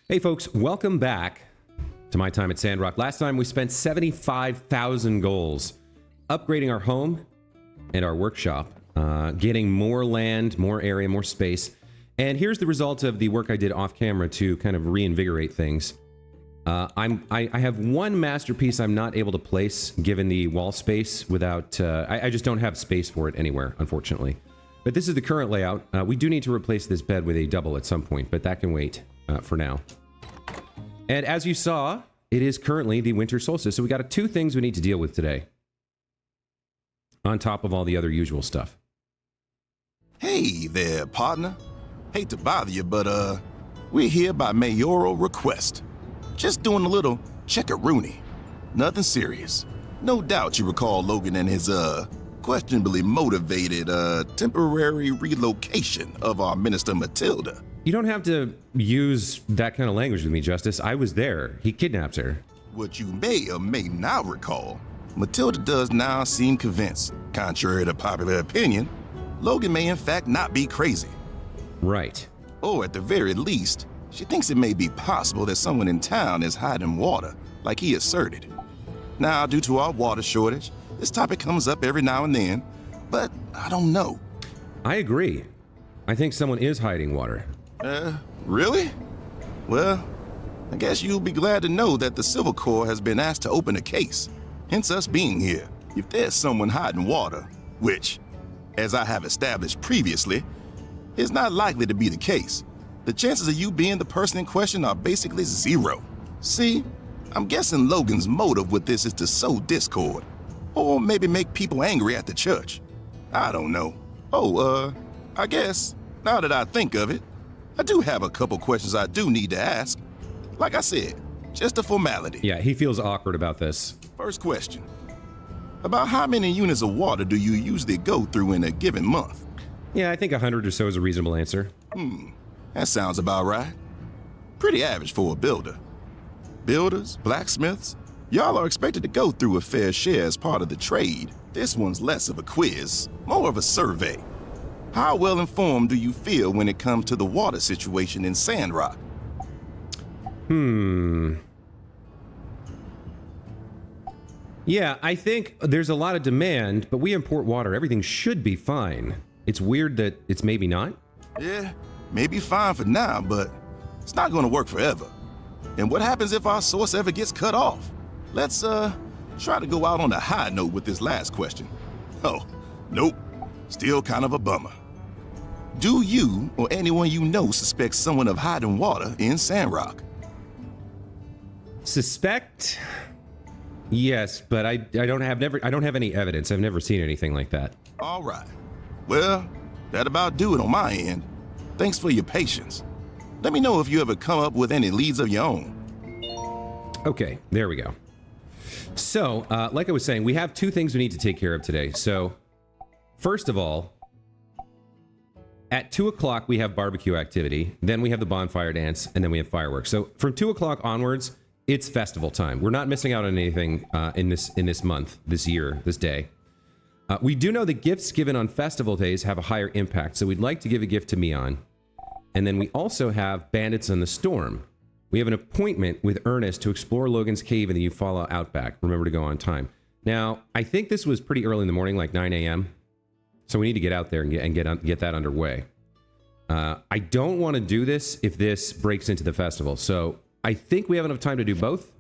Hey folks, welcome back to my time at Sandrock. Last time we spent 75,000 goals upgrading our home and our workshop, getting more land, more area, more space. And here's the result of the work I did off camera to kind of reinvigorate things. I have one masterpiece I'm not able to place given the wall space without, I just don't have space for it anywhere, unfortunately. But this is the current layout. We do need to replace this bed with a double at some point, but that can wait for now. And as you saw, it is currently the winter solstice, so we got two things we need to deal with today, on top of all the other usual stuff. Hey there, partner. Hate to bother you, but we're here by mayoral request. Just doing a little check-a-rooney. Nothing serious. No doubt you recall Logan and his questionably motivated temporary relocation of our Minister Matilda. You don't have to use that kind of language with me, Justice. I was there. He kidnaps her. What you may or may not recall, Matilda does now seem convinced, contrary to popular opinion, Logan may in fact not be crazy. Right. Or at the very least, she thinks it may be possible that someone in town is hiding water, like he asserted. Now, due to our water shortage, this topic comes up every now and then, but I don't know. I agree. I think someone is hiding water. Really? Well, I guess you'll be glad to know that the Civil Corps has been asked to open a case, hence us being here. If there's someone hiding water, which, as I have established previously, is not likely to be the case, the chances of you being the person in question are basically zero. See, I'm guessing Logan's motive with this is to sow discord, or maybe make people angry at the church. I don't know. Oh, I guess, now that I think of it, I do have a couple questions I do need to ask. Like I said, just a formality. Yeah, he feels awkward about this. First question. About how many units of water do you usually go through in a given month? Yeah, I think 100 or so is a reasonable answer. That sounds about right. Pretty average for a builder. Builders, blacksmiths, y'all are expected to go through a fair share as part of the trade. This one's less of a quiz, more of a survey. How well informed do you feel when it comes to the water situation in Sandrock? Yeah, I think there's a lot of demand, but we import water. Everything should be fine. It's weird that it's maybe not. Yeah, maybe fine for now, but it's not gonna work forever. And what happens if our source ever gets cut off? Let's try to go out on a high note with this last question. Oh, nope, still kind of a bummer. Do you or anyone you know suspect someone of hiding water in Sandrock? Suspect? Yes, but I don't have any evidence. I've never seen anything like that. All right. Well, that about do it on my end. Thanks for your patience. Let me know if you ever come up with any leads of your own. Okay, there we go. So, like I was saying, we have two things we need to take care of today. So, first of all, at 2 o'clock, we have barbecue activity. Then we have the bonfire dance, and then we have fireworks. So from 2 o'clock onwards, it's festival time. We're not missing out on anything in this month, this year, this day. We do know that gifts given on festival days have a higher impact, so we'd like to give a gift to Mion. And then we also have Bandits in the Storm. We have an appointment with Ernest to explore Logan's Cave in the Eufaula Outback. Remember to go on time. Now, I think this was pretty early in the morning, like 9 a.m., so we need to get out there and get that underway. I don't want to do this if this breaks into the festival. So I think we have enough time to do both.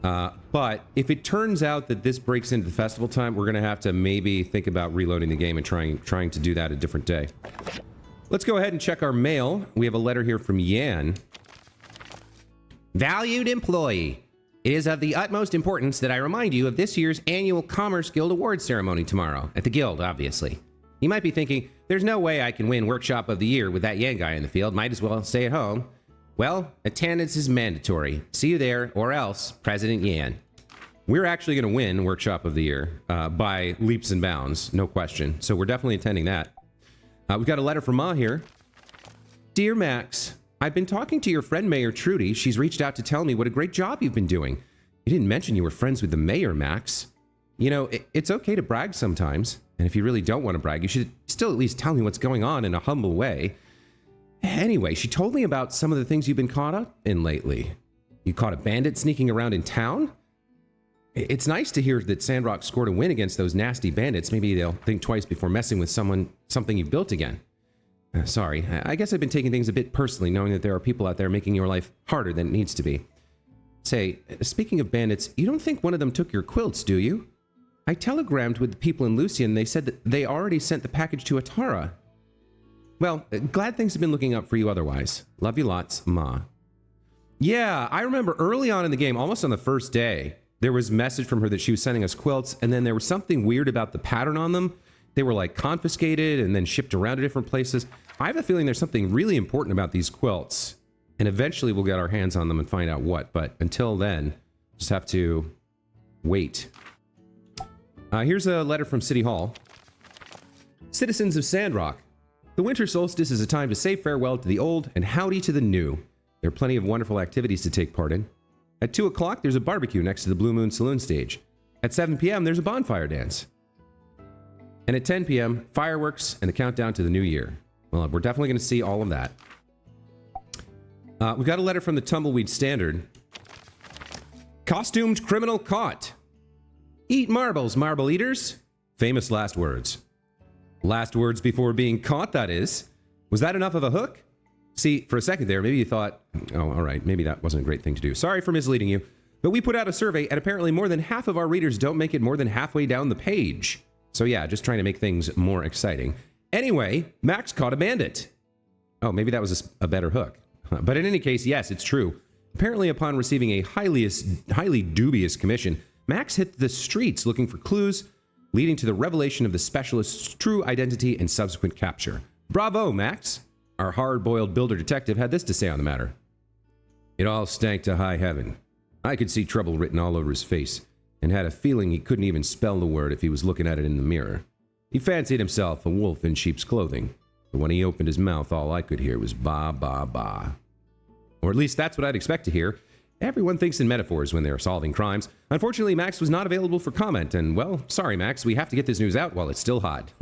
But if it turns out that this breaks into the festival time, we're going to have to maybe think about reloading the game and trying to do that a different day. Let's go ahead and check our mail. We have a letter here from Yan. Valued employee. It is of the utmost importance that I remind you of this year's annual Commerce Guild Awards ceremony tomorrow, at the Guild, obviously. You might be thinking, there's no way I can win Workshop of the Year with that Yan guy in the field, might as well stay at home. Well, attendance is mandatory. See you there, or else, President Yan. We're actually going to win Workshop of the Year by leaps and bounds, no question. So we're definitely attending that. We've got a letter from Ma here. Dear Max, I've been talking to your friend Mayor Trudy. She's reached out to tell me what a great job you've been doing. You didn't mention you were friends with the mayor, Max. You know, it's okay to brag sometimes. And if you really don't want to brag, you should still at least tell me what's going on in a humble way. Anyway, she told me about some of the things you've been caught up in lately. You caught a bandit sneaking around in town? It's nice to hear that Sandrock scored a win against those nasty bandits. Maybe they'll think twice before messing with something you've built again. Sorry, I guess I've been taking things a bit personally, knowing that there are people out there making your life harder than it needs to be. Say, speaking of bandits, you don't think one of them took your quilts, do you? I telegrammed with the people in Lucian, and they said that they already sent the package to Atara. Well, glad things have been looking up for you otherwise. Love you lots, Ma. Yeah, I remember early on in the game, almost on the first day, there was a message from her that she was sending us quilts, and then there was something weird about the pattern on them. They were like confiscated and then shipped around to different places. I have a feeling there's something really important about these quilts, and eventually we'll get our hands on them and find out what, but until then, just have to wait. Here's a letter from City Hall. Citizens of Sandrock, the winter solstice is a time to say farewell to the old and howdy to the new. There are plenty of wonderful activities to take part in. At 2 o'clock, there's a barbecue next to the Blue Moon Saloon stage. At 7 p.m., there's a bonfire dance. And at 10 p.m., fireworks and the countdown to the new year. Well, we're definitely going to see all of that. We've got a letter from the Tumbleweed Standard. Costumed criminal caught. Eat marbles, marble eaters. Famous last words. Last words before being caught, that is. Was that enough of a hook? See, for a second there, maybe you thought, oh, all right, maybe that wasn't a great thing to do. Sorry for misleading you. But we put out a survey, and apparently more than half of our readers don't make it more than halfway down the page. So yeah, just trying to make things more exciting. Anyway, Max caught a bandit. Oh, maybe that was a better hook. But in any case, yes, it's true. Apparently, upon receiving a highly dubious commission, Max hit the streets looking for clues, leading to the revelation of the specialist's true identity and subsequent capture. Bravo, Max! Our hard-boiled builder detective had this to say on the matter. It all stank to high heaven. I could see trouble written all over his face, and had a feeling he couldn't even spell the word if he was looking at it in the mirror. He fancied himself a wolf in sheep's clothing, but when he opened his mouth, all I could hear was ba, ba, ba. Or at least that's what I'd expect to hear. Everyone thinks in metaphors when they're solving crimes. Unfortunately, Max was not available for comment, and well, sorry, Max, we have to get this news out while it's still hot.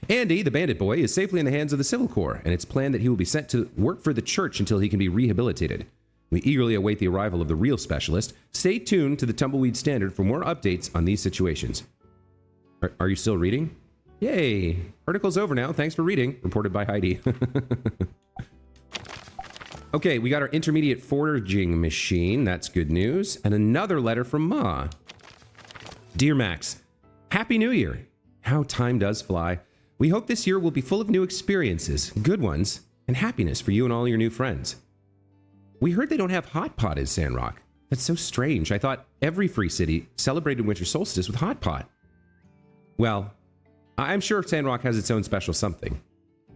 Andy, the bandit boy, is safely in the hands of the Civil Corps, and it's planned that he will be sent to work for the church until he can be rehabilitated. We eagerly await the arrival of the real specialist. Stay tuned to the Tumbleweed Standard for more updates on these situations. Are you still reading? Yay! Article's over now. Thanks for reading. Reported by Heidi. Okay, we got our intermediate foraging machine. That's good news. And another letter from Ma. Dear Max, Happy New Year. How time does fly. We hope this year will be full of new experiences, good ones, and happiness for you and all your new friends. We heard they don't have hot pot in Sandrock. That's so strange. I thought every free city celebrated winter solstice with hot pot. Well, I'm sure Sandrock has its own special something.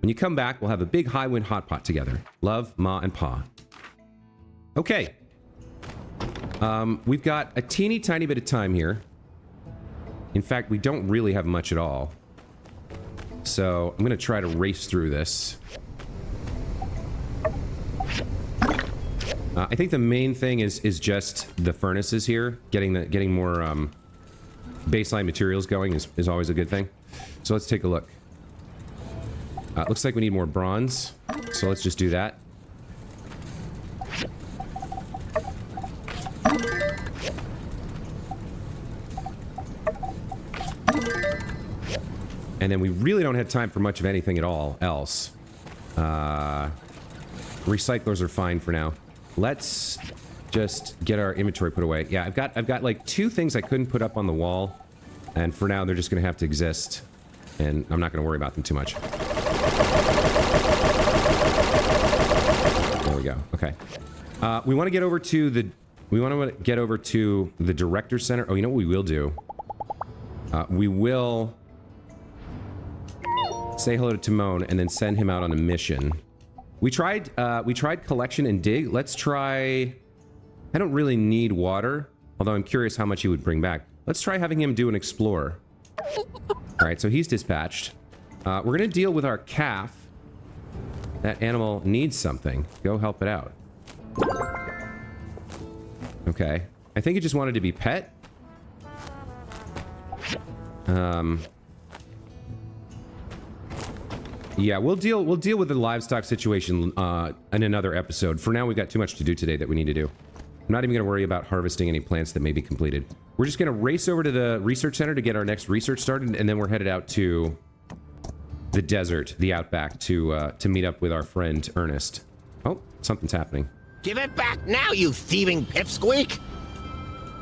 When you come back, we'll have a big high wind hot pot together. Love, Ma and Pa. Okay. We've got a teeny tiny bit of time here. In fact, we don't really have much at all. So I'm going to try to race through this. I think the main thing is just the furnaces here. Getting more baseline materials going is always a good thing. So let's take a look. Looks like we need more bronze. So let's just do that. And then we really don't have time for much of anything at all else. Recyclers are fine for now. Let's just get our inventory put away. Yeah, I've got like 2 things I couldn't put up on the wall, and for now they're just gonna have to exist, and I'm not gonna worry about them too much. There we go. Okay. We want to get over to the director's center. Oh, you know what we will do? We will say hello to Timon and then send him out on a mission. We tried collection and dig. Let's try... I don't really need water, although I'm curious how much he would bring back. Let's try having him do an explorer. Alright, so he's dispatched. We're going to deal with our calf. That animal needs something. Go help it out. Okay. I think it just wanted to be pet. Yeah, we'll deal with the livestock situation in another episode. For now, we've got too much to do today that we need to do. I'm not even going to worry about harvesting any plants that may be completed. We're just going to race over to the research center to get our next research started, and then we're headed out to the desert, the outback, to meet up with our friend Ernest. Oh, something's happening. Give it back now, you thieving pipsqueak!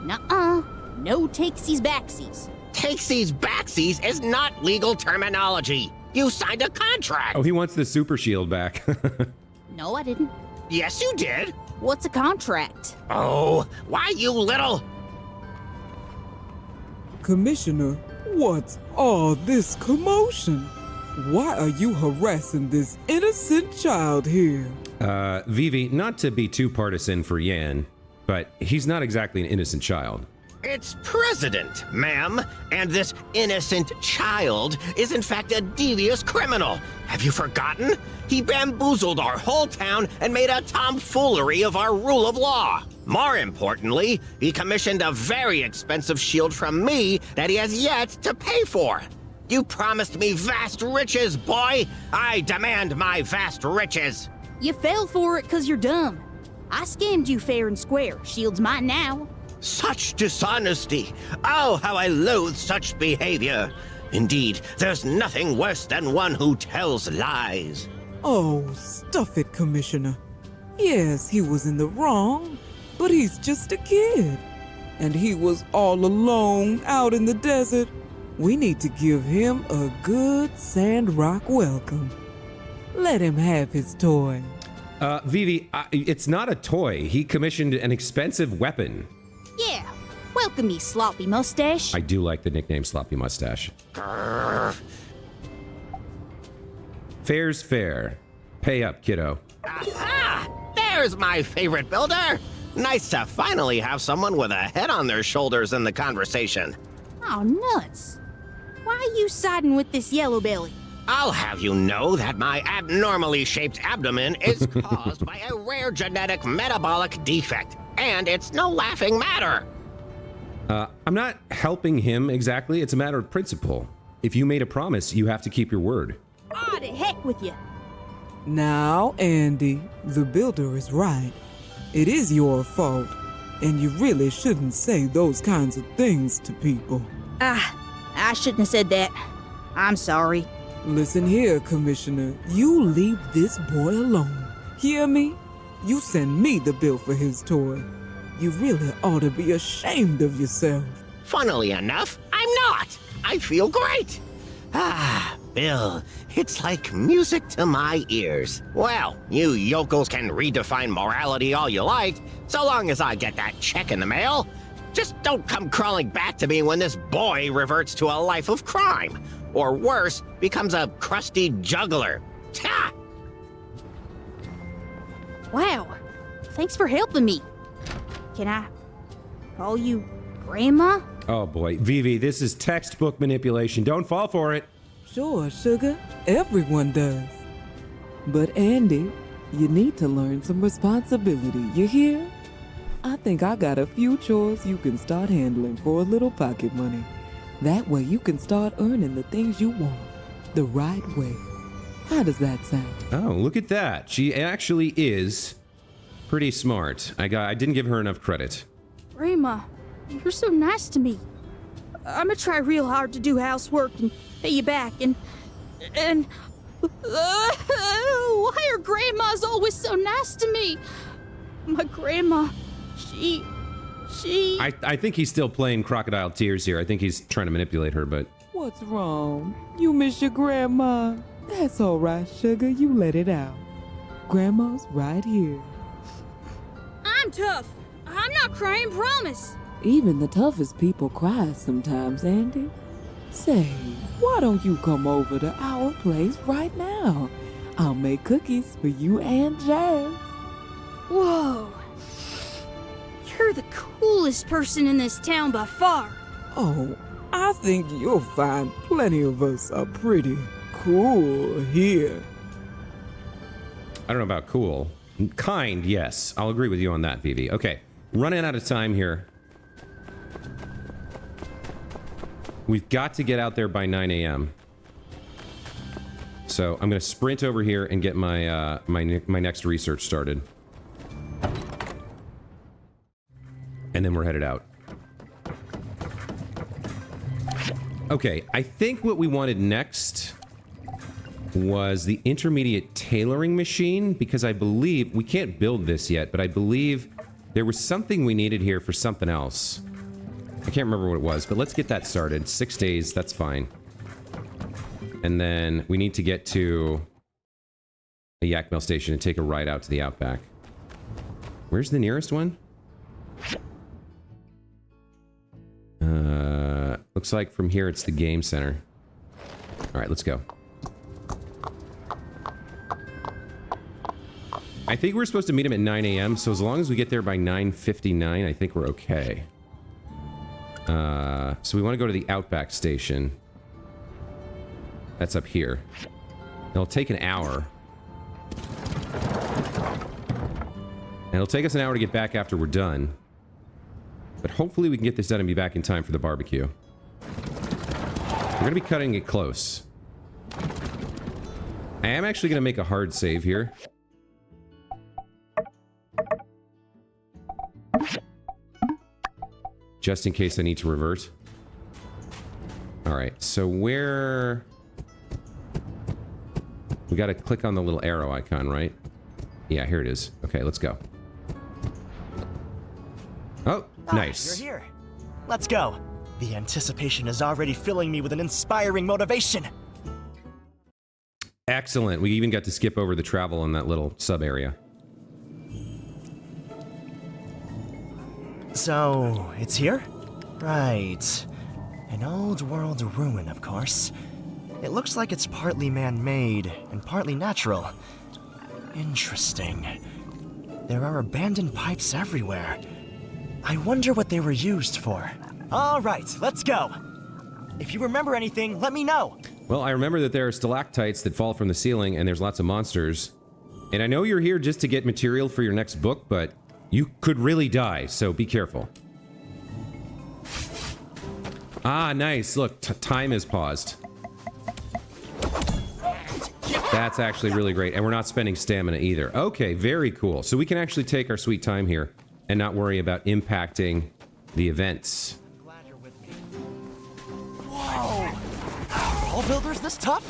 Nuh-uh. No takesies backsies. Takesies backsies is not legal terminology. You signed a contract. Oh, he wants the super shield back. No, I didn't. Yes, you did. What's a contract? Oh, why you little... Commissioner, what's all this commotion? Why are you harassing this innocent child here? Vivi, not to be too partisan for Yan, but he's not exactly an innocent child. It's President, ma'am, and this innocent child is in fact a devious criminal. Have you forgotten? He bamboozled our whole town and made a tomfoolery of our rule of law. More importantly, he commissioned a very expensive shield from me that he has yet to pay for. You promised me vast riches, boy! I demand my vast riches! You fell for it because you're dumb. I scammed you fair and square. Shield's mine now. Such dishonesty! Oh, how I loathe such behavior! Indeed, there's nothing worse than one who tells lies. Oh, stuff it, Commissioner. Yes, he was in the wrong, but he's just a kid. And he was all alone out in the desert. We need to give him a good Sandrock welcome. Let him have his toy. Vivi, it's not a toy. He commissioned an expensive weapon. Yeah. Welcome me, sloppy mustache. I do like the nickname Sloppy Mustache. Grrr. Fair's fair. Pay up, kiddo. Aha! There's my favorite builder! Nice to finally have someone with a head on their shoulders in the conversation. Oh, nuts. Why are you siding with this yellow belly? I'll have you know that my abnormally shaped abdomen is caused by a rare genetic metabolic defect, and it's no laughing matter. I'm not helping him exactly. It's a matter of principle. If you made a promise, you have to keep your word. Ah, to heck with you. Now, Andy, the builder is right. It is your fault, and you really shouldn't say those kinds of things to people. I shouldn't have said that. I'm sorry. Listen here, Commissioner. You leave this boy alone. Hear me? You send me the bill for his toy. You really ought to be ashamed of yourself. Funnily enough, I'm not. I feel great. Ah, Bill, it's like music to my ears. Well, you yokels can redefine morality all you like, so long as I get that check in the mail. Just don't come crawling back to me when this boy reverts to a life of crime. Or worse, becomes a crusty juggler. Ta! Wow. Thanks for helping me. Can I call you Grandma? Oh boy, Vivi, this is textbook manipulation. Don't fall for it. Sure, sugar. Everyone does. But Andy, you need to learn some responsibility, you hear? I think I got a few chores you can start handling for a little pocket money. That way you can start earning the things you want, the right way. How does that sound? Oh, look at that. She actually is pretty smart. I didn't give her enough credit. Grandma, you're so nice to me. I'm gonna try real hard to do housework and pay you back and why are grandmas always so nice to me? My grandma, she I think he's still playing Crocodile Tears here. I think he's trying to manipulate her, but... What's wrong? You miss your grandma? That's all right, sugar. You let it out. Grandma's right here. I'm tough. I'm not crying, promise. Even the toughest people cry sometimes, Andy. Say, why don't you come over to our place right now? I'll make cookies for you and Jazz. Whoa. You're the coolest person in this town by far. Oh, I think you'll find plenty of us are pretty cool here. I don't know about cool. Kind, yes. I'll agree with you on that, Vivi. Okay, running out of time here. We've got to get out there by 9 a.m. So I'm going to sprint over here and get my my next research started. And then we're headed out. Okay, I think what we wanted next was the intermediate tailoring machine, because I believe we can't build this yet, but I believe there was something we needed here for something else. I can't remember what it was, but let's get that started. 6 days, that's fine. And then we need to get to a yak mill station and take a ride out to the outback. Where's the nearest one? Looks like from here it's the game center. All right, let's go. I think we're supposed to meet him at 9 a.m., so as long as we get there by 9:59, I think we're okay. So we want to go to the Outback Station. That's up here. It'll take an hour. And it'll take us an hour to get back after we're done. But hopefully we can get this done and be back in time for the barbecue. We're going to be cutting it close. I am actually going to make a hard save here. Just in case I need to revert. Alright, so where... We gotta click on the little arrow icon, right? Yeah, here it is. Okay, let's go. Oh, nice. You're here. Let's go. The anticipation is already filling me with an inspiring motivation. Excellent. We even got to skip over the travel in that little sub area. So, it's here? Right. An old world ruin, of course. It looks like it's partly man-made and partly natural. Interesting. There are abandoned pipes everywhere. I wonder what they were used for. All right, let's go. If you remember anything, let me know. Well, I remember that there are stalactites that fall from the ceiling and there's lots of monsters. And I know you're here just to get material for your next book, but you could really die, so be careful. Ah, nice. Look, time is paused. That's actually really great. And we're not spending stamina either. Okay, very cool. So we can actually take our sweet time here and not worry about impacting the events. Glad you're with me. Whoa! Are all builders this tough?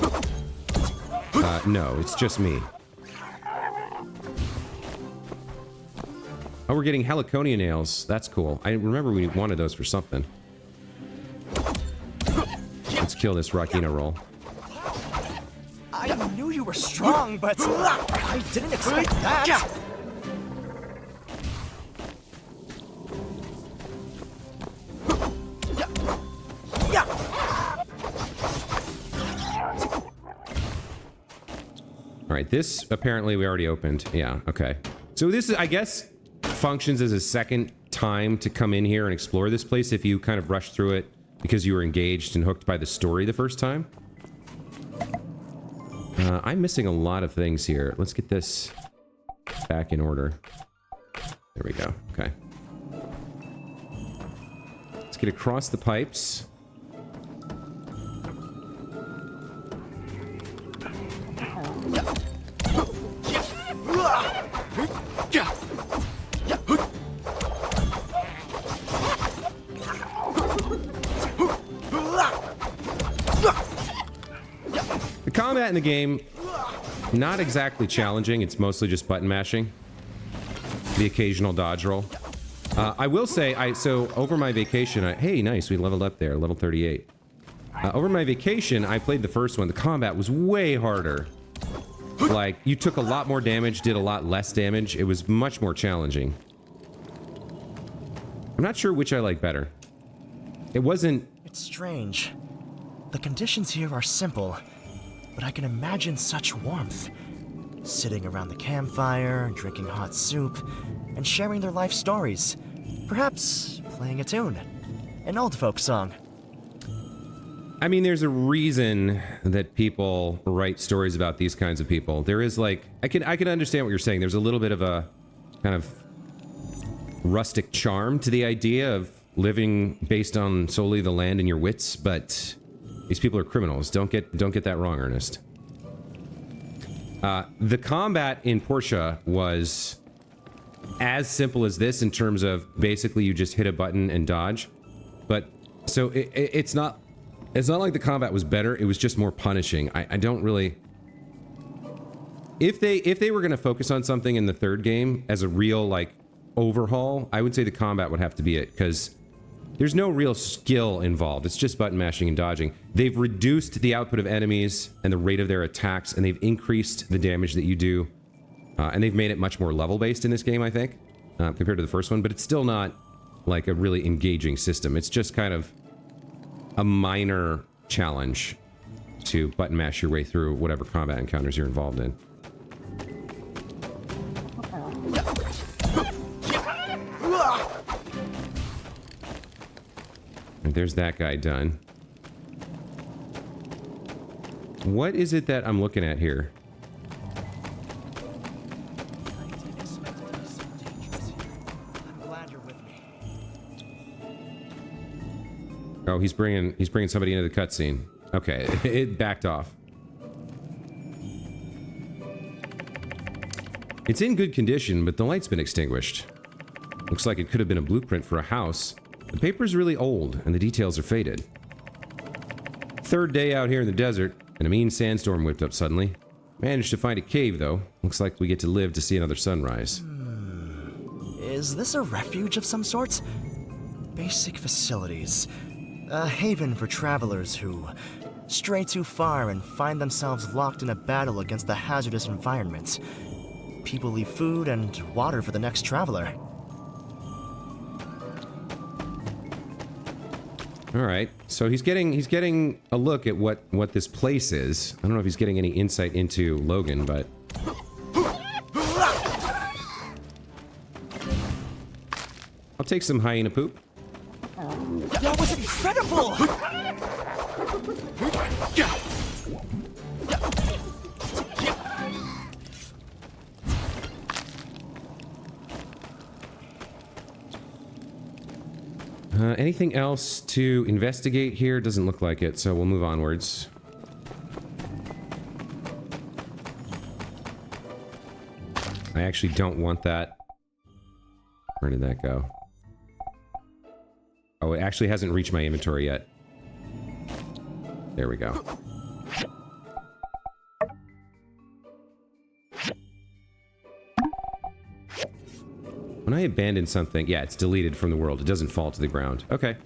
No, it's just me. Oh, we're getting heliconia nails. That's cool. I remember we wanted those for something. Let's kill this Rakina roll. I knew you were strong, but I didn't expect that. All right, this apparently we already opened. Yeah, okay. So this is, I guess, functions as a second time to come in here and explore this place if you kind of rush through it because you were engaged and hooked by the story the first time. I'm missing a lot of things here. Let's get this back in order. There we go. Okay. Let's get across the pipes. The combat in the game, not exactly challenging. It's mostly just button mashing. The occasional dodge roll. I will say, so over my vacation, hey, nice, we leveled up there, level 38. Over my vacation, I played the first one. The combat was way harder. Like, you took a lot more damage, did a lot less damage. It was much more challenging. I'm not sure which I like better. It wasn't... It's strange. The conditions here are simple, but I can imagine such warmth. Sitting around the campfire, drinking hot soup, and sharing their life stories. Perhaps playing a tune. An old folk song. I mean, there's a reason that people write stories about these kinds of people. There is like, I can understand what you're saying. There's a little bit of a kind of rustic charm to the idea of living based on solely the land and your wits, but these people are criminals. Don't get that wrong, Ernest. The combat in Portia was as simple as this in terms of basically you just hit a button and dodge. But so it's not like the combat was better. It was just more punishing. I don't really. If they were going to focus on something in the third game as a real like overhaul, I would say the combat would have to be it, because there's no real skill involved. It's just button mashing and dodging. They've reduced the output of enemies and the rate of their attacks, and they've increased the damage that you do. And they've made it much more level-based in this game, I think, compared to the first one. But it's still not, like, a really engaging system. It's just kind of a minor challenge to button mash your way through whatever combat encounters you're involved in. And there's that guy done. What is it that I'm looking at here? Oh, he's bringing somebody into the cutscene. Okay, it backed off. It's in good condition, but the light's been extinguished. Looks like it could have been a blueprint for a house. The paper's really old, and the details are faded. Third day out here in the desert, and a mean sandstorm whipped up suddenly. Managed to find a cave, though. Looks like we get to live to see another sunrise. Is this a refuge of some sort? Basic facilities. A haven for travelers who stray too far and find themselves locked in a battle against the hazardous environment. People leave food and water for the next traveler. All right, so he's getting a look at what this place is. I don't know if he's getting any insight into Logan, but I'll take some hyena poop. That was incredible! Anything else to investigate here? Doesn't look like it, so we'll move onwards. I actually don't want that. Where did that go? Oh, it actually hasn't reached my inventory yet. There we go. When I abandon something, yeah, it's deleted from the world. It doesn't fall to the ground. Okay.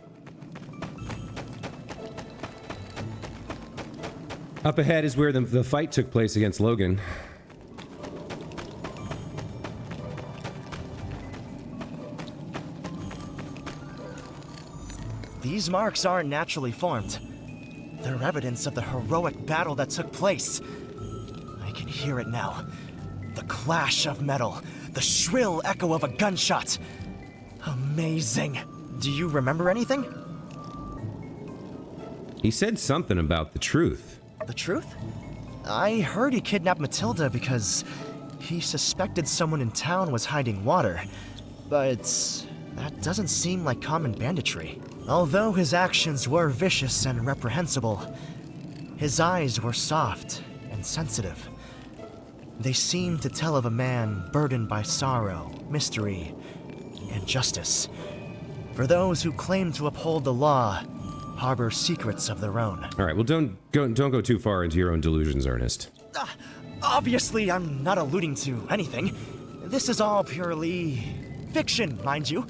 Up ahead is where the fight took place against Logan. These marks aren't naturally formed. They're evidence of the heroic battle that took place. I can hear it now. The clash of metal. The shrill echo of a gunshot. Amazing. Do you remember anything? He said something about the truth. The truth? I heard he kidnapped Matilda because he suspected someone in town was hiding water. But that doesn't seem like common banditry. Although his actions were vicious and reprehensible, his eyes were soft and sensitive. They seemed to tell of a man burdened by sorrow, mystery, and justice. For those who claim to uphold the law, harbor secrets of their own. All right, well, don't go too far into your own delusions, Ernest. Obviously, I'm not alluding to anything. This is all purely fiction, mind you.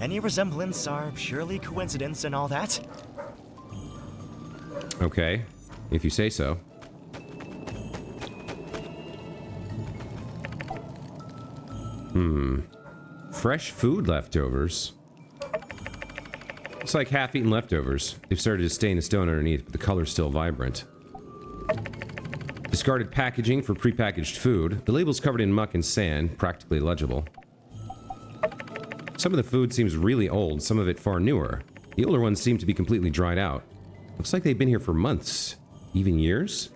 Any resemblance are purely coincidence and all that. Okay, if you say so. Fresh food leftovers. Looks like half-eaten leftovers. They've started to stain the stone underneath, but the color's still vibrant. Discarded packaging for prepackaged food. The label's covered in muck and sand, practically illegible. Some of the food seems really old, some of it far newer. The older ones seem to be completely dried out. Looks like they've been here for months, even years.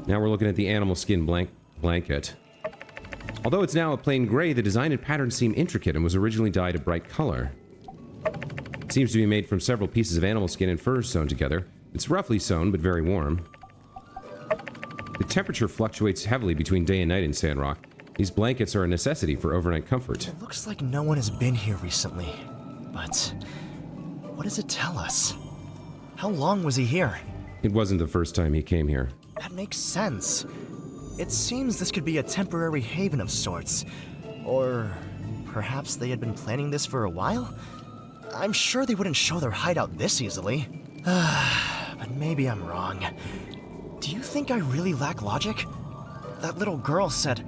Now we're looking at the animal skin blanket. Although it's now a plain gray, the design and pattern seem intricate and was originally dyed a bright color. It seems to be made from several pieces of animal skin and fur sewn together. It's roughly sewn, but very warm. The temperature fluctuates heavily between day and night in Sandrock. These blankets are a necessity for overnight comfort. It looks like no one has been here recently. But what does it tell us? How long was he here? It wasn't the first time he came here. That makes sense. It seems this could be a temporary haven of sorts. Or perhaps they had been planning this for a while? I'm sure they wouldn't show their hideout this easily. But maybe I'm wrong. Do you think I really lack logic? That little girl said...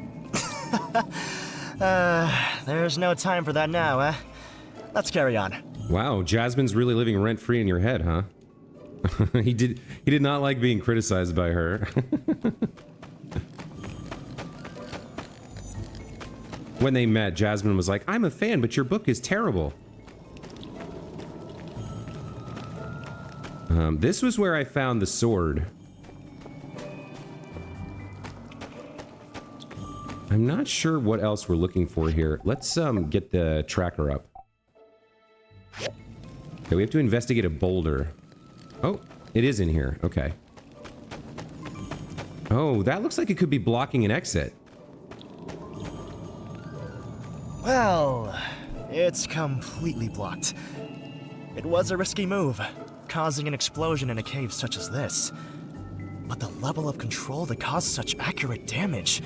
there's no time for that now, eh? Let's carry on. Wow, Jasmine's really living rent-free in your head, huh? He did not like being criticized by her. When they met, Jasmine was like, "I'm a fan, but your book is terrible." This was where I found the sword. I'm not sure what else we're looking for here. Let's get the tracker up. Okay, we have to investigate a boulder. Oh, it is in here. Okay. Oh, that looks like it could be blocking an exit. Well, it's completely blocked. It was a risky move, causing an explosion in a cave such as this. But the level of control to cause such accurate damage...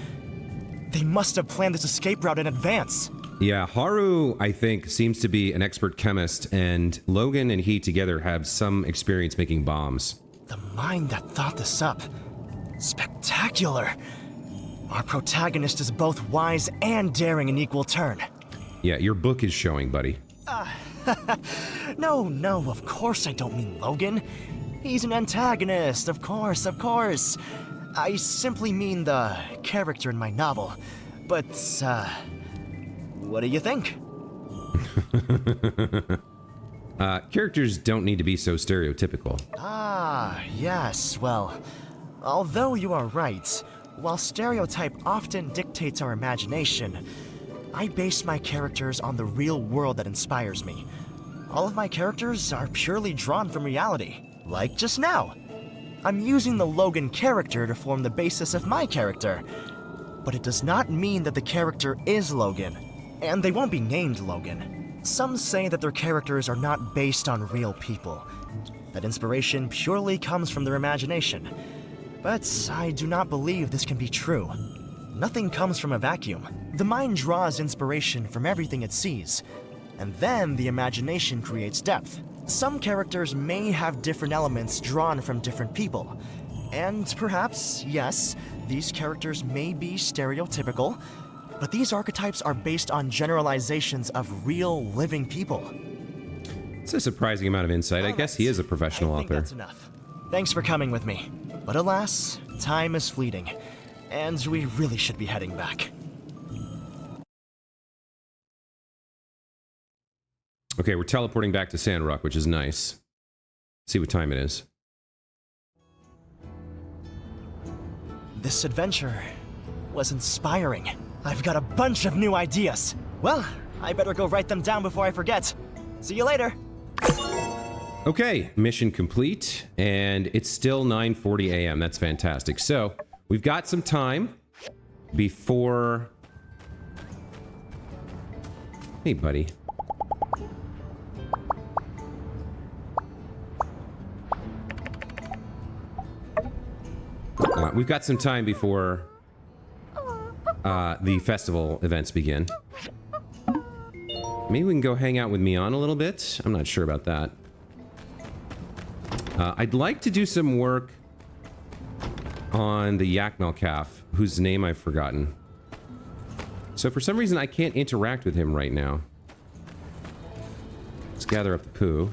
They must have planned this escape route in advance. Yeah, Haru, I think, seems to be an expert chemist, and Logan and he together have some experience making bombs. The mind that thought this up. Spectacular. Our protagonist is both wise and daring in equal turn. Yeah, your book is showing, buddy. No, of course I don't mean Logan. He's an antagonist, of course. I simply mean the character in my novel. But, what do you think? Characters don't need to be so stereotypical. Ah, yes, well, although you are right, while stereotype often dictates our imagination, I base my characters on the real world that inspires me. All of my characters are purely drawn from reality, like just now. I'm using the Logan character to form the basis of my character. But it does not mean that the character is Logan, and they won't be named Logan. Some say that their characters are not based on real people, that inspiration purely comes from their imagination. But I do not believe this can be true. Nothing comes from a vacuum. The mind draws inspiration from everything it sees, and then the imagination creates depth. Some characters may have different elements drawn from different people. And perhaps, yes, these characters may be stereotypical, but these archetypes are based on generalizations of real, living people. It's a surprising amount of insight. I guess he is a professional I think author. That's enough. Thanks for coming with me. But alas, time is fleeting, and we really should be heading back. Okay, we're teleporting back to Sandrock, which is nice. See what time it is. This adventure was inspiring. I've got a bunch of new ideas. Well, I better go write them down before I forget. See you later. Okay, mission complete, and it's still 9:40 a.m. That's fantastic. So, we've got some time before... Hey, buddy. We've got some time before the festival events begin. Maybe we can go hang out with Mion a little bit. I'm not sure about that. I'd like to do some work on the Yakmel calf, whose name I've forgotten. So for some reason, I can't interact with him right now. Let's gather up the poo.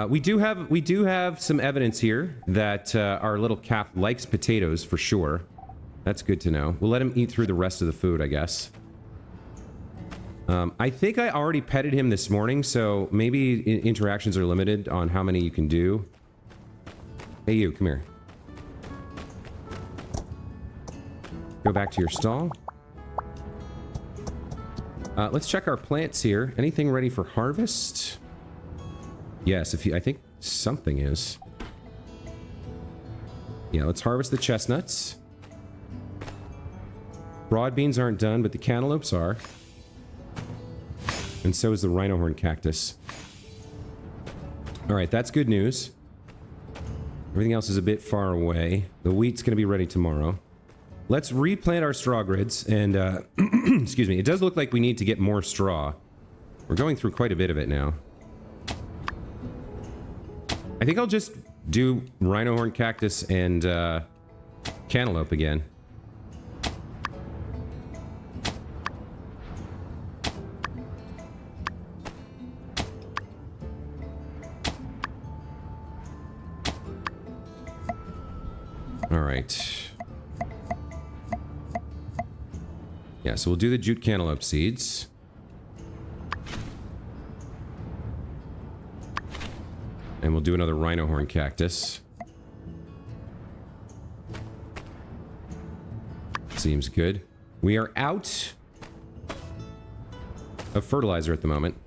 We do have some evidence here that our little calf likes potatoes for sure. That's good to know. We'll let him eat through the rest of the food, I guess. I think I already petted him this morning, so maybe interactions are limited on how many you can do. Hey, you, come here. Go back to your stall. Let's check our plants here. Anything ready for harvest? Yes, I think something is. Yeah, let's harvest the chestnuts. Broad beans aren't done, but the cantaloupes are. And so is the rhino horn cactus. Alright, that's good news. Everything else is a bit far away. The wheat's going to be ready tomorrow. Let's replant our straw grids, and, excuse me, it does look like we need to get more straw. We're going through quite a bit of it now. I think I'll just do rhino horn cactus and, cantaloupe again. Alright. Yeah, so we'll do the jute cantaloupe seeds. And we'll do another rhino horn cactus. Seems good. We are out of fertilizer at the moment.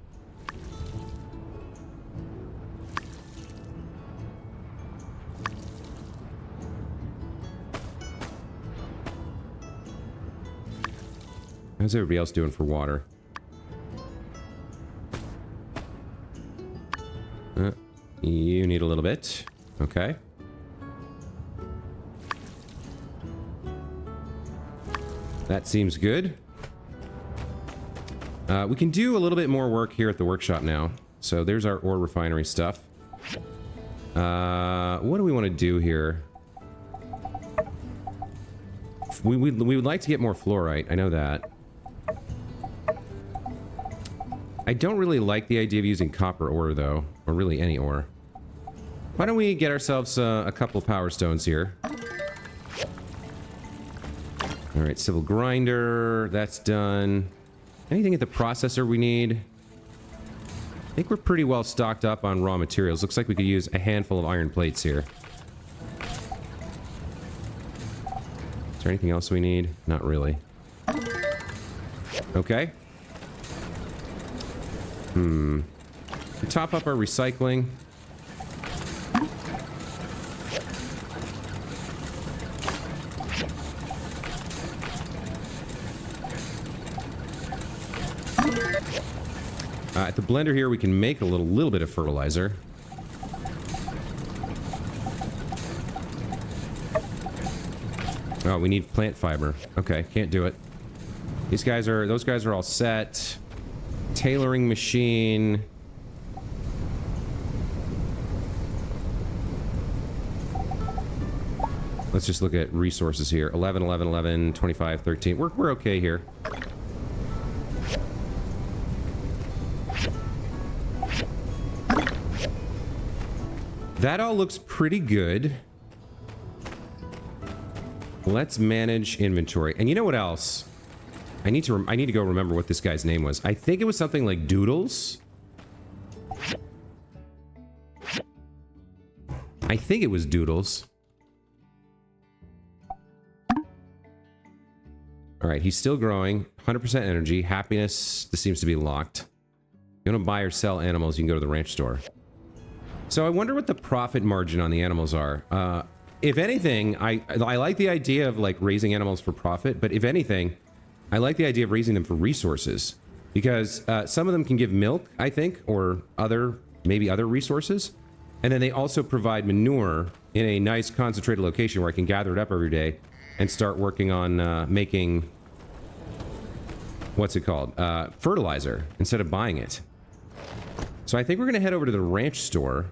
How's everybody else doing for water? You need a little bit. Okay. That seems good. We can do a little bit more work here at the workshop now. So there's our ore refinery stuff. What do we want to do here? We would like to get more fluorite. I know that. I don't really like the idea of using copper ore, though. Or really any ore. Why don't we get ourselves a couple power stones here? Alright, civil grinder. That's done. Anything at the processor we need? I think we're pretty well stocked up on raw materials. Looks like we could use a handful of iron plates here. Is there anything else we need? Not really. Okay. We top up our recycling. At the blender here, we can make a little bit of fertilizer. Oh, we need plant fiber. Okay, can't do it. Those guys are all set. Tailoring machine. Let's just look at resources here. 11, 11, 11, 25, 13. We're okay here. That all looks pretty good. Let's manage inventory. And you know what else? I need to go remember what this guy's name was. I think it was something like Doodles. I think it was Doodles. Alright, he's still growing. 100% energy. Happiness. This seems to be locked. If you want to buy or sell animals, you can go to the ranch store. So I wonder what the profit margin on the animals are. If anything, I like the idea of like raising animals for profit, but if anything, I like the idea of raising them for resources. Because some of them can give milk, I think, or maybe other resources. And then they also provide manure in a nice concentrated location where I can gather it up every day and start working on making, what's it called? Fertilizer, instead of buying it. So I think we're going to head over to the ranch store.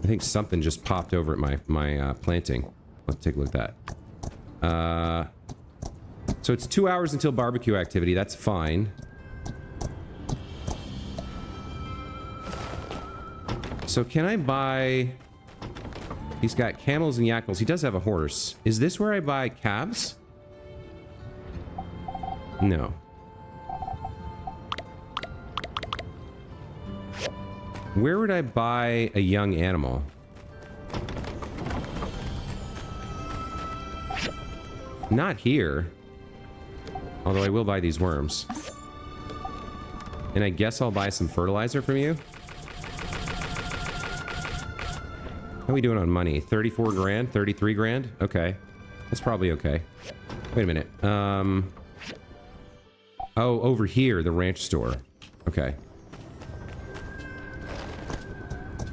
I think something just popped over at my planting. Let's take a look at that. So it's 2 hours until barbecue activity. That's fine. So can I buy... He's got camels and yackles. He does have a horse. Is this where I buy calves? No. Where would I buy a young animal? Not here. Although I will buy these worms. And I guess I'll buy some fertilizer from you. How are we doing on money? 34 grand? 33 grand? Okay. That's probably okay. Wait a minute. Oh, over here, the ranch store. Okay.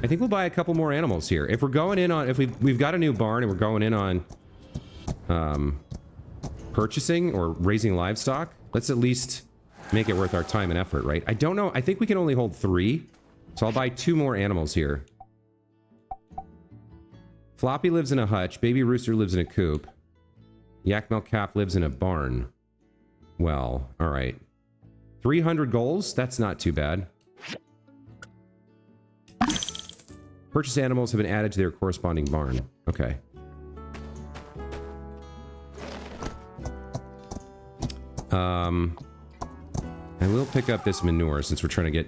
I think we'll buy a couple more animals here. If we're going in on... If we've got a new barn and we're going in on... purchasing or raising livestock, let's at least make it worth our time and effort, right? I don't know. I think we can only hold 3. So I'll buy 2 more animals here. Floppy lives in a hutch. Baby Rooster lives in a coop. Yak Milk Calf lives in a barn. Well, all right. 300 goals? That's not too bad. Purchase animals have been added to their corresponding barn. Okay. I will pick up this manure since we're trying to get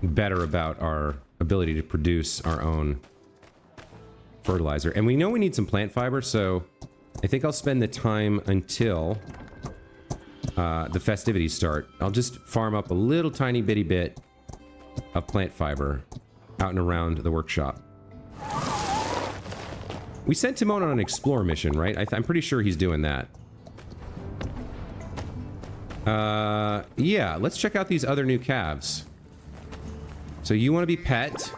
better about our ability to produce our own fertilizer. And we know we need some plant fiber, so I think I'll spend the time until the festivities start. I'll just farm up a little tiny bitty bit of plant fiber out and around the workshop. We sent Timon on an explore mission, right? I'm pretty sure he's doing that. Yeah, let's check out these other new calves. So you want to be pet,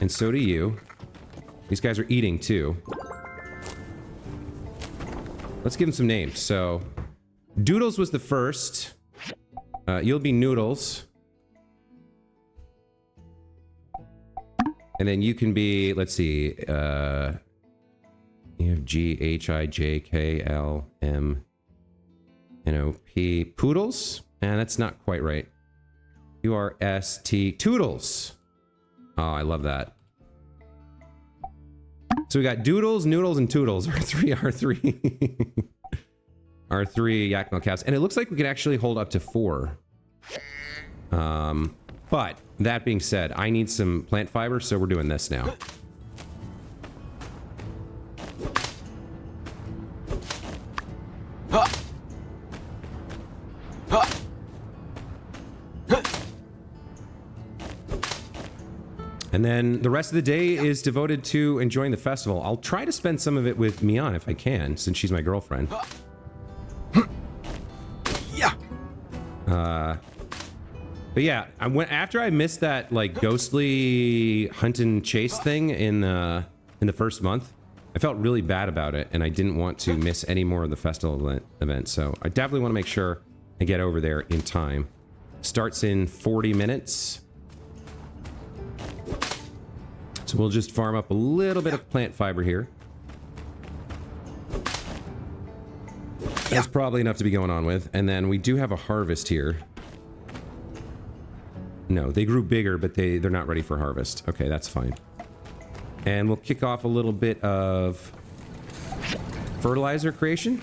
and so do you. These guys are eating too. Let's give them some names. So, Doodles was the first. You'll be Noodles. And then you can be, let's see, you have GHIJKLMNOP. Poodles? And that's not quite right. You are ST Toodles. Oh, I love that. So we got Doodles, Noodles, and Toodles. Our three Yak Milk Calves. And it looks like we can actually hold up to 4. But that being said, I need some plant fiber, so we're doing this now. And then the rest of the day is devoted to enjoying the festival. I'll try to spend some of it with Mian if I can, since she's my girlfriend. Yeah. But yeah, after I missed that like ghostly hunt and chase thing in the first month, I felt really bad about it, and I didn't want to miss any more of the festival event. So I definitely want to make sure I get over there in time. Starts in 40 minutes. So we'll just farm up a little bit of plant fiber here. That's probably enough to be going on with. And then we do have a harvest here. No, they grew bigger, but they're not ready for harvest. Okay, that's fine. And we'll kick off a little bit of fertilizer creation.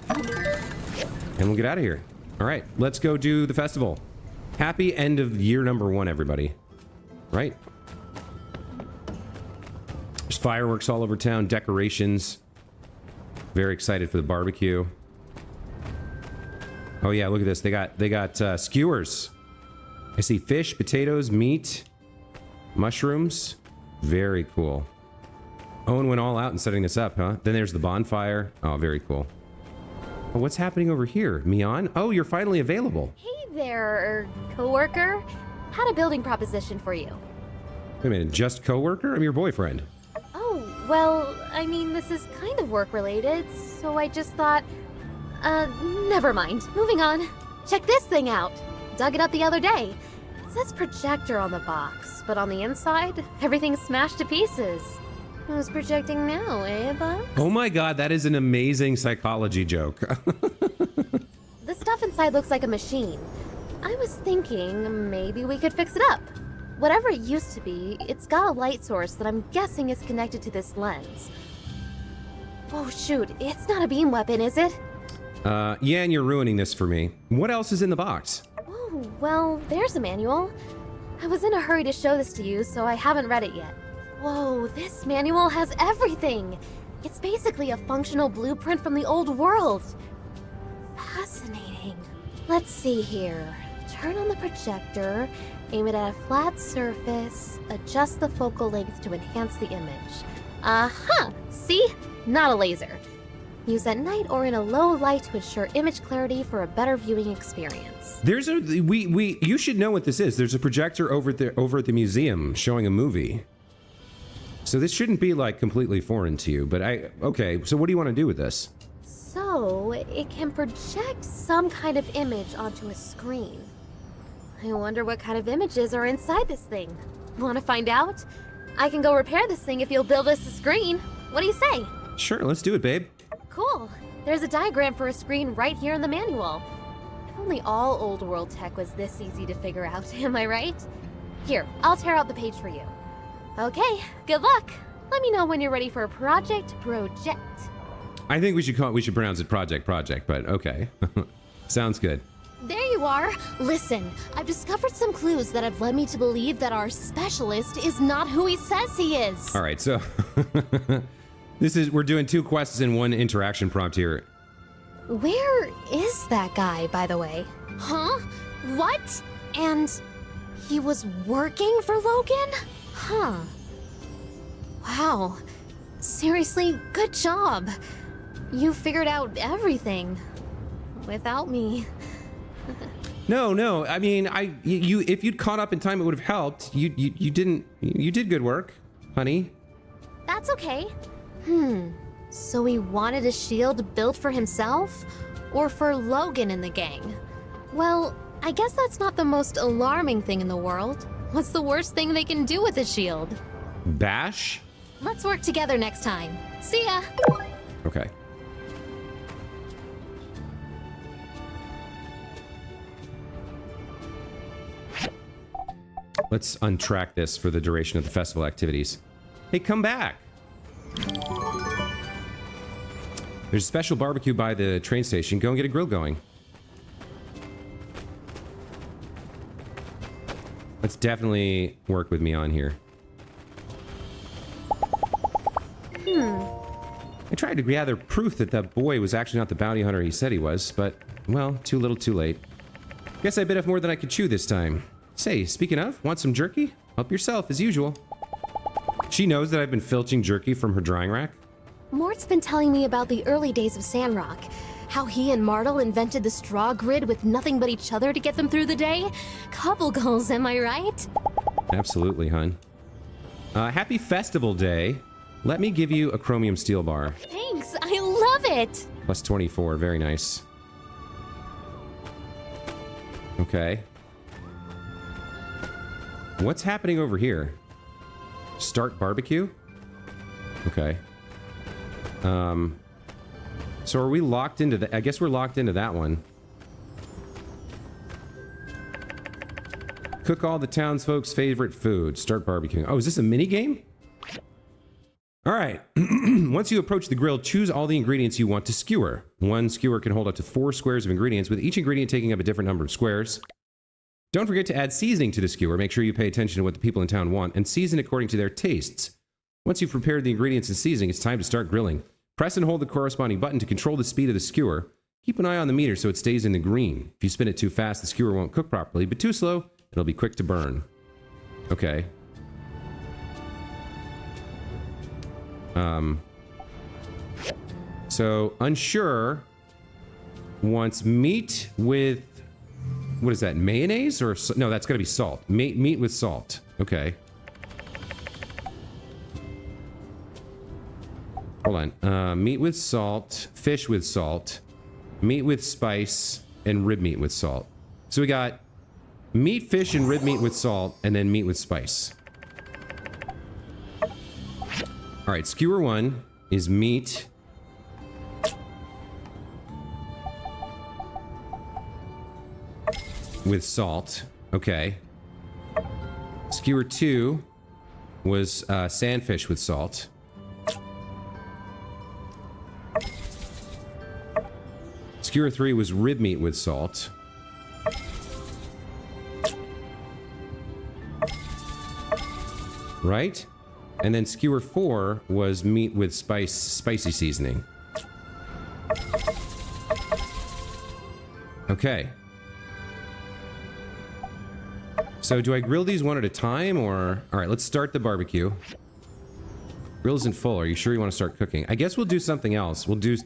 And we'll get out of here. All right, let's go do the festival. Happy end of year number 1, everybody. Right? There's fireworks all over town, decorations. Very excited for the barbecue. Oh yeah, look at this. They got skewers. I see fish, potatoes, meat, mushrooms. Very cool. Owen went all out in setting this up, huh? Then there's the bonfire. Oh, very cool. Oh, what's happening over here? Mian? Oh, you're finally available. Hey there, coworker. Had a building proposition for you. Wait a minute, just coworker? I'm your boyfriend. Oh, well, I mean, this is kind of work-related, so I just thought... never mind. Moving on. Check this thing out. Dug it up the other day. It says projector on the box, but on the inside, everything's smashed to pieces. Who's projecting now, eh, Buck? Oh my god, that is an amazing psychology joke. The stuff inside looks like a machine. I was thinking maybe we could fix it up. Whatever it used to be, it's got a light source that I'm guessing is connected to this lens. Oh shoot, it's not a beam weapon, is it? Yeah, and you're ruining this for me. What else is in the box? Oh, well, there's a manual. I was in a hurry to show this to you, so I haven't read it yet. Whoa, this manual has everything! It's basically a functional blueprint from the old world. Fascinating. Let's see here. Turn on the projector, Aim it at a flat surface. Adjust the focal length to enhance the image. Uh-huh! See? Not a laser. Use at night or in a low light to ensure image clarity for a better viewing experience. There's a you should know what this is. There's a projector over at the museum showing a movie. So this shouldn't be like completely foreign to you, but okay, so what do you want to do with this? So, it can project some kind of image onto a screen. I wonder what kind of images are inside this thing. Want to find out? I can go repair this thing if you'll build us a screen. What do you say? Sure, let's do it, babe. Cool. There's a diagram for a screen right here in the manual. If only all old world tech was this easy to figure out, am I right? Here, I'll tear out the page for you. Okay, good luck. Let me know when you're ready for a project. I think we should pronounce it project, but okay. Sounds good. There you are. Listen, I've discovered some clues that have led me to believe that our specialist is not who he says he is. All right, so we're doing 2 quests and 1 interaction prompt here. Where is that guy, by the way? Huh? What? And he was working for Logan? Huh. Wow. Seriously, good job. You figured out everything. Without me. No. I mean, if you'd caught up in time, it would have helped. You did good work, honey. That's okay. So he wanted a shield built for himself? Or for Logan and the gang? Well, I guess that's not the most alarming thing in the world. What's the worst thing they can do with a shield? Bash? Let's work together next time. See ya! Okay. Let's untrack this for the duration of the festival activities. Hey, come back! There's a special barbecue by the train station. Go and get a grill going. Let's definitely work with me on here. I tried to gather proof that that boy was actually not the bounty hunter he said he was, but, well, too little too late. Guess I bit off more than I could chew this time. Say, speaking of, want some jerky? Help yourself, as usual. She knows that I've been filching jerky from her drying rack. Mort's been telling me about the early days of Sandrock. How he and Martel invented the straw grid with nothing but each other to get them through the day. Couple goals, am I right? Absolutely, hun. Happy Festival Day. Let me give you a chromium steel bar. Thanks, I love it! Plus 24, very nice. Okay. What's happening over here? Start barbecue? Okay. So are we locked into the... I guess we're locked into that one. Cook all the townsfolk's favorite food. Start barbecuing. Oh, is this a mini game? All right. Once you approach the grill, choose all the ingredients you want to skewer. One skewer can hold up to 4 squares of ingredients, with each ingredient taking up a different number of squares. Don't forget to add seasoning to the skewer. Make sure you pay attention to what the people in town want and season according to their tastes. Once you've prepared the ingredients and seasoning, it's time to start grilling. Press and hold the corresponding button to control the speed of the skewer. Keep an eye on the meter so it stays in the green. If you spin it too fast, the skewer won't cook properly, but too slow, it'll be quick to burn. Okay. So, unsure wants meat with... What is that, mayonnaise? Or no, that's gotta be salt. Meat with salt. Okay. Hold on. Meat with salt, fish with salt, meat with spice, and rib meat with salt. So we got meat, fish, and rib meat with salt, and then meat with spice. All right, skewer 1 is meat. With salt. Okay. Skewer 2 was sandfish with salt. Skewer 3 was rib meat with salt. Right? And then skewer 4 was meat with spicy seasoning. Okay. So do I grill these one at a time, or... Alright, let's start the barbecue. Grill isn't full. Are you sure you want to start cooking? I guess we'll do something else. We'll do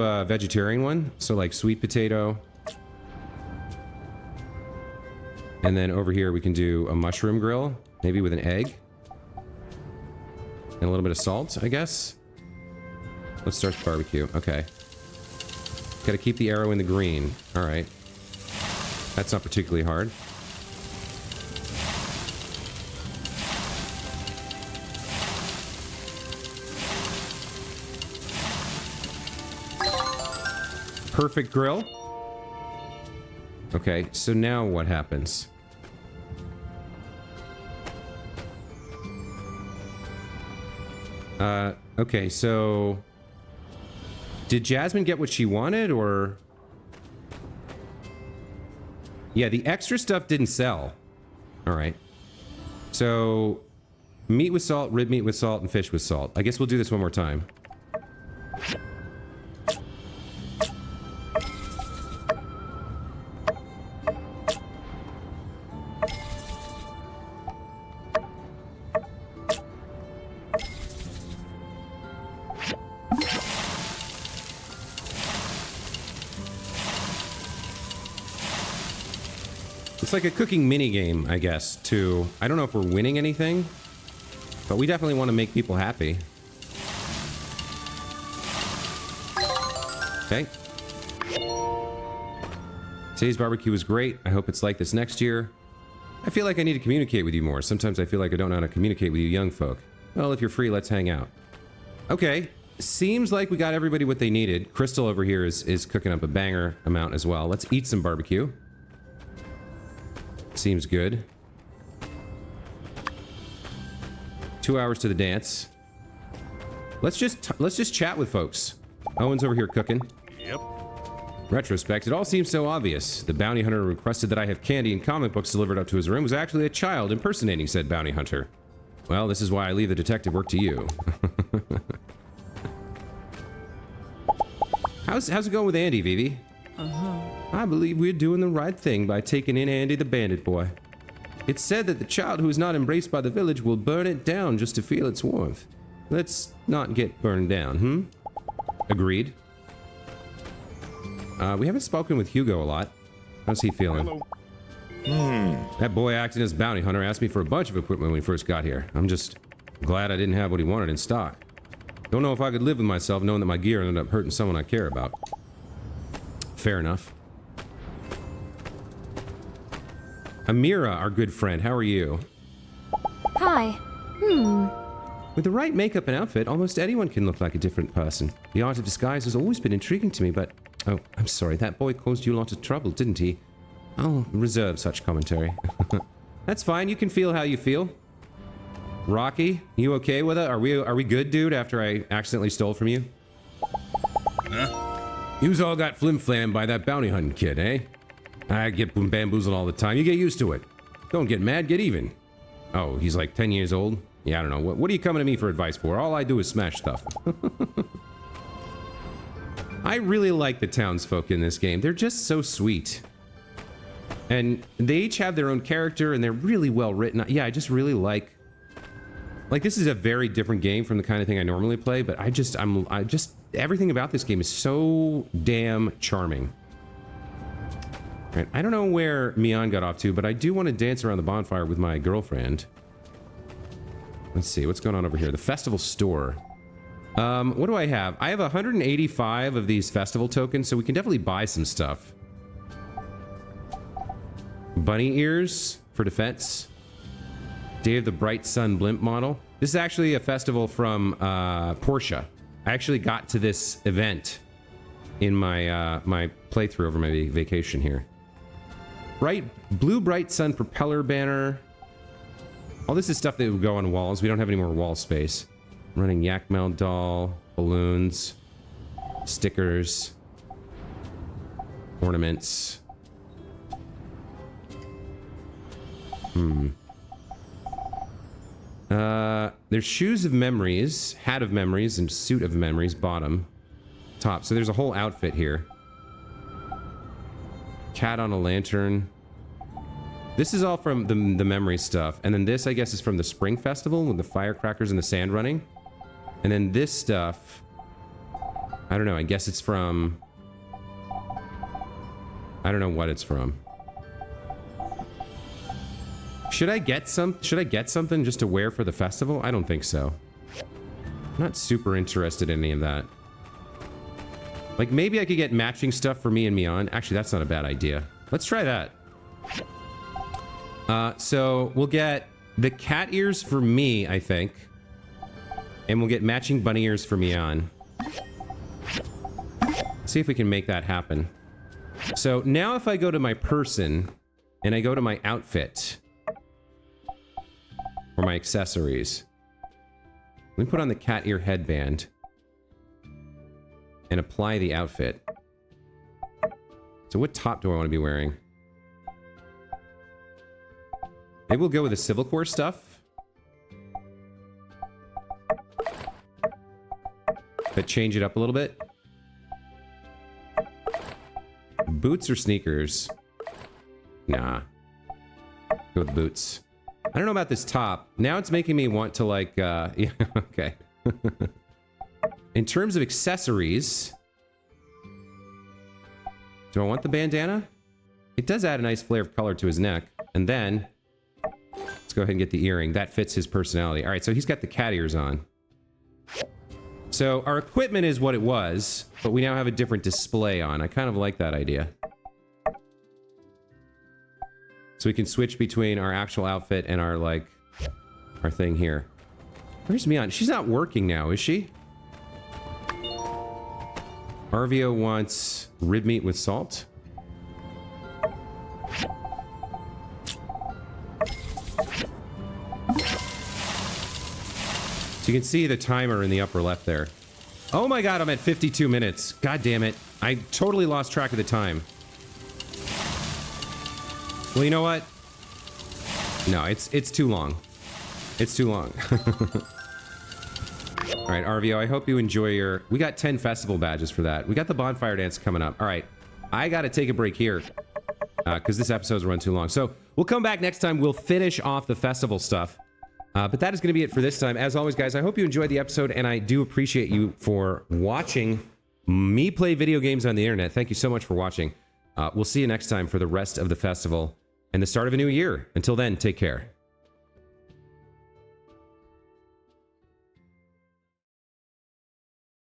a vegetarian one. So like sweet potato. And then over here we can do a mushroom grill. Maybe with an egg. And a little bit of salt, I guess. Let's start the barbecue. Okay. Gotta keep the arrow in the green. Alright. That's not particularly hard. Perfect grill. Okay, so now what happens? Okay, so... Did Jasmine get what she wanted, or... Yeah, the extra stuff didn't sell. Alright. So... Meat with salt, rib meat with salt, and fish with salt. I guess we'll do this one more time. It's like a cooking mini game, I guess, to... I don't know if we're winning anything, but we definitely want to make people happy. Okay. Today's barbecue was great. I hope it's like this next year. I feel like I need to communicate with you more. Sometimes I feel like I don't know how to communicate with you young folk. Well, if you're free, let's hang out. Okay. Seems like we got everybody what they needed. Crystal over here is cooking up a banger amount as well. Let's eat some barbecue. Seems good. 2 hours to the dance. Let's just chat with folks. Owen's over here cooking. Yep. Retrospect, it all seems so obvious. The bounty hunter who requested that I have candy and comic books delivered up to his room was actually a child impersonating said bounty hunter. Well, this is why I leave the detective work to you. How's it going with Andy, Vivi? I believe we're doing the right thing by taking in Andy the bandit boy. It's said that the child who is not embraced by the village will burn it down just to feel its warmth. Let's not get burned down, Agreed. We haven't spoken with Hugo a lot. How's he feeling? Hello. That boy acting as bounty hunter asked me for a bunch of equipment when we first got here. I'm just glad I didn't have what he wanted in stock. Don't know if I could live with myself knowing that my gear ended up hurting someone I care about. Fair enough. Amira, our good friend, how are you? Hi. With the right makeup and outfit, almost anyone can look like a different person. The art of disguise has always been intriguing to me, but... Oh, I'm sorry, that boy caused you a lot of trouble, didn't he? I'll reserve such commentary. That's fine, you can feel how you feel. Rocky, you okay with it? Are we good, dude, after I accidentally stole from you? Huh? Yous all got flim-flam by that bounty hunting kid, eh? I get bamboozled all the time. You get used to it. Don't get mad, get even. Oh, he's like 10 years old? Yeah, I don't know. What are you coming to me for advice for? All I do is smash stuff. I really like the townsfolk in this game. They're just so sweet. And they each have their own character, and they're really well written. Yeah, I just really like... Like, this is a very different game from the kind of thing I normally play, but I just... Everything about this game is so damn charming. Right, I don't know where Mian got off to, but I do want to dance around the bonfire with my girlfriend. Let's see, what's going on over here? The festival store. What do I have? I have 185 of these festival tokens, so we can definitely buy some stuff. Bunny ears for defense. Day of the Bright Sun blimp model. This is actually a festival from Porsche. I actually got to this event in my my playthrough over my vacation here. Blue Bright Sun propeller banner. All this is stuff that would go on walls. We don't have any more wall space. Running Yakmel doll, balloons, stickers, ornaments. There's shoes of memories, hat of memories, and suit of memories, bottom. Top. So there's a whole outfit here. Cat on a lantern. This is all from the memory stuff. And then this, I guess, is from the Spring Festival with the firecrackers and the sand running. And then this stuff, I don't know. I guess it's from... I don't know what it's from. Should I get something just to wear for the festival? I don't think so. I'm not super interested in any of that. Like, maybe I could get matching stuff for me and Mion. Actually, that's not a bad idea. Let's try that. So we'll get the cat ears for me, I think. And we'll get matching bunny ears for Mion. See if we can make that happen. So now if I go to my person and I go to my outfit or my accessories, let me put on the cat ear headband and apply the outfit. So what top do I want to be wearing? Maybe we'll go with the Civil Corps stuff. But change it up a little bit. Boots or sneakers? Nah. Go with boots. I don't know about this top. Now it's making me want to like, yeah, okay. In terms of accessories, do I want the bandana? It does add a nice flare of color to his neck. And then, let's go ahead and get the earring. That fits his personality. All right, so he's got the cat ears on. So our equipment is what it was, but we now have a different display on. I kind of like that idea. So we can switch between our actual outfit and our, like, our thing here. Where's Mion? She's not working now, is she? RVO wants rib meat with salt. So you can see the timer in the upper left there. Oh my god, I'm at 52 minutes. God damn it. I totally lost track of the time. Well, you know what? No, it's too long. It's too long. All right, RVO, I hope you enjoy your... We got 10 festival badges for that. We got the bonfire dance coming up. All right, I got to take a break here because this episode's run too long. So we'll come back next time. We'll finish off the festival stuff. But that is going to be it for this time. As always, guys, I hope you enjoyed the episode, and I do appreciate you for watching me play video games on the internet. Thank you so much for watching. We'll see you next time for the rest of the festival and the start of a new year. Until then, take care.